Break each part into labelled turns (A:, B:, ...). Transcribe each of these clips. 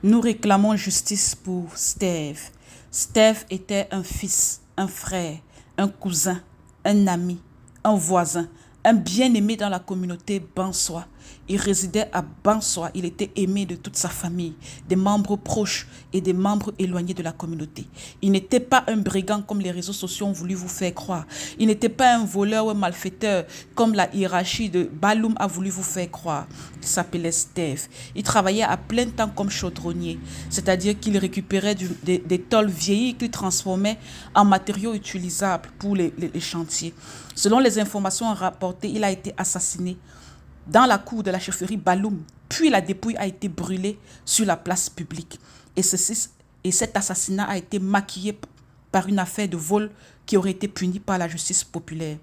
A: Nous réclamons justice pour Steve. Steve était un fils, un frère, un cousin, un ami, un voisin, un bien-aimé dans la communauté Bansoa. Il résidait à Bansoa. Il était aimé de toute sa famille, des membres proches et des membres éloignés de la communauté. Il n'était pas un brigand comme les réseaux sociaux ont voulu vous faire croire. Il n'était pas un voleur ou un malfaiteur comme la hiérarchie de Balloum a voulu vous faire croire. Il s'appelait Steve. Il travaillait à plein temps comme chaudronnier, c'est-à-dire qu'il récupérait des tôles vieillies qu'il transformait en matériaux utilisables pour les chantiers. Selon les informations rapportées, il a été assassiné dans la cour de la chefferie Balloum, puis la dépouille a été brûlée sur la place publique. Et cet assassinat a été maquillé par une affaire de vol qui aurait été punie par la justice populaire.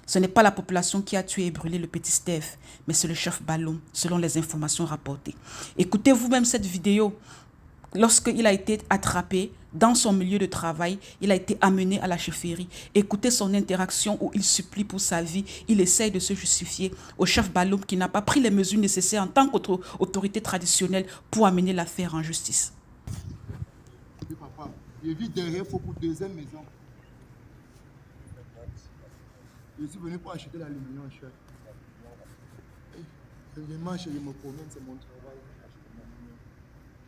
A: Ce n'est pas la population qui a tué et brûlé le petit Steve, mais c'est le chef Balloum, selon les informations rapportées. Écoutez vous-même cette vidéo. Lorsqu'il a été attrapé dans son milieu de travail, il a été amené à la chefferie. Écoutez son interaction où il supplie pour sa vie. Il essaye de se justifier au chef Balloum qui n'a pas pris les mesures nécessaires en tant qu'autorité traditionnelle pour amener l'affaire en justice.
B: Oui, papa, je vis derrière, il faut pour deuxième maison. Je suis venu pour acheter l'aluminium, chef. Je mange, je me promène, c'est mon travail.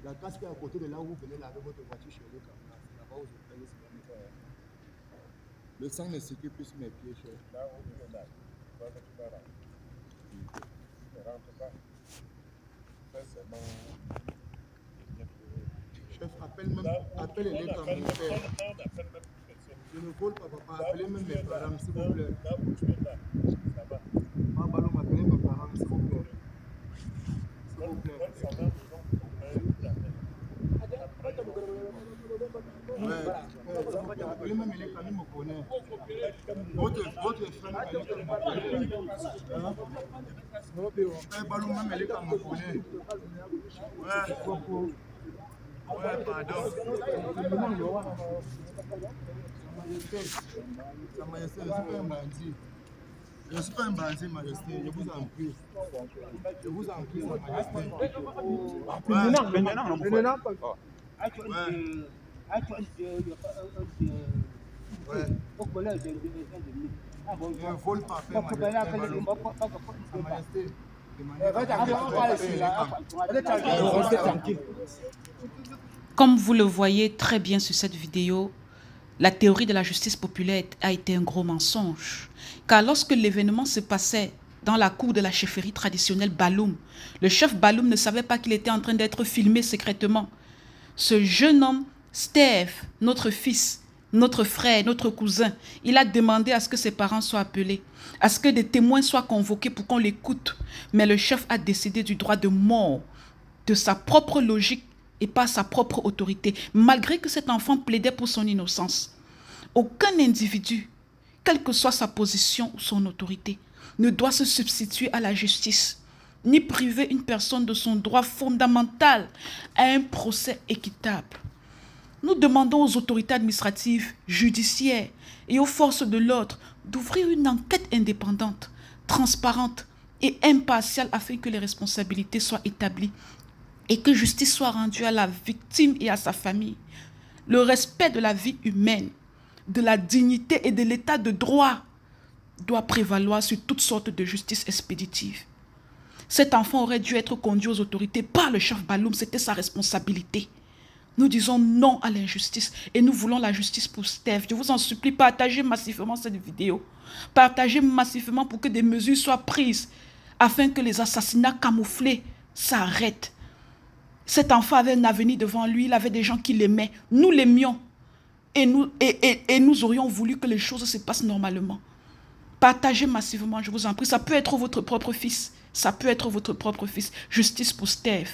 B: La casse qui est à côté de là où vous venez laver votre voiture chez le camion, c'est là-bas où je fais le camion. Le sang ne circule plus sur mes pieds, chef. Là où vous venez là, tu vas là. Ne rentre pas. Ça, c'est bon. Chef, appelle les comme mon père. Je ne vole pas, papa. Appelez même mes parents, s'il vous plaît. Là où tu es là, ça va. Papa, appelez mes parents, s'il vous plaît. S'il vous plaît. Appelez même les familles me connaissent. Votre frère me Balou même les familles me connaissent. Ouais, pardon. Sa Majesté, je ne suis pas un bandit. Je ne suis pas un bandit, Majesté. Je vous en prie. Je vous en prie, Sa Majesté. Maintenant, ouais. Je ne vole pas, Père Majesté.
A: Comme vous le voyez très bien sur cette vidéo, la théorie de la justice populaire a été un gros mensonge. Car lorsque l'événement se passait dans la cour de la chefferie traditionnelle Balloum, le chef Balloum ne savait pas qu'il était en train d'être filmé secrètement. Ce jeune homme, Steve, notre fils, notre frère, notre cousin, il a demandé à ce que ses parents soient appelés, à ce que des témoins soient convoqués pour qu'on l'écoute. Mais le chef a décidé du droit de mort, de sa propre logique et pas sa propre autorité, malgré que cet enfant plaidait pour son innocence. Aucun individu, quelle que soit sa position ou son autorité, ne doit se substituer à la justice, ni priver une personne de son droit fondamental à un procès équitable. Nous demandons aux autorités administratives, judiciaires et aux forces de l'ordre d'ouvrir une enquête indépendante, transparente et impartiale afin que les responsabilités soient établies et que justice soit rendue à la victime et à sa famille. Le respect de la vie humaine, de la dignité et de l'état de droit doit prévaloir sur toutes sortes de justice expéditive. Cet enfant aurait dû être conduit aux autorités par le chef Balloum, c'était sa responsabilité. Nous disons non à l'injustice et nous voulons la justice pour Steve. Je vous en supplie, partagez massivement cette vidéo. Partagez massivement pour que des mesures soient prises afin que les assassinats camouflés s'arrêtent. Cet enfant avait un avenir devant lui, il avait des gens qui l'aimaient. Nous l'aimions et nous aurions voulu que les choses se passent normalement. Partagez massivement, je vous en prie. Ça peut être votre propre fils. Ça peut être votre propre fils. Justice pour Steve.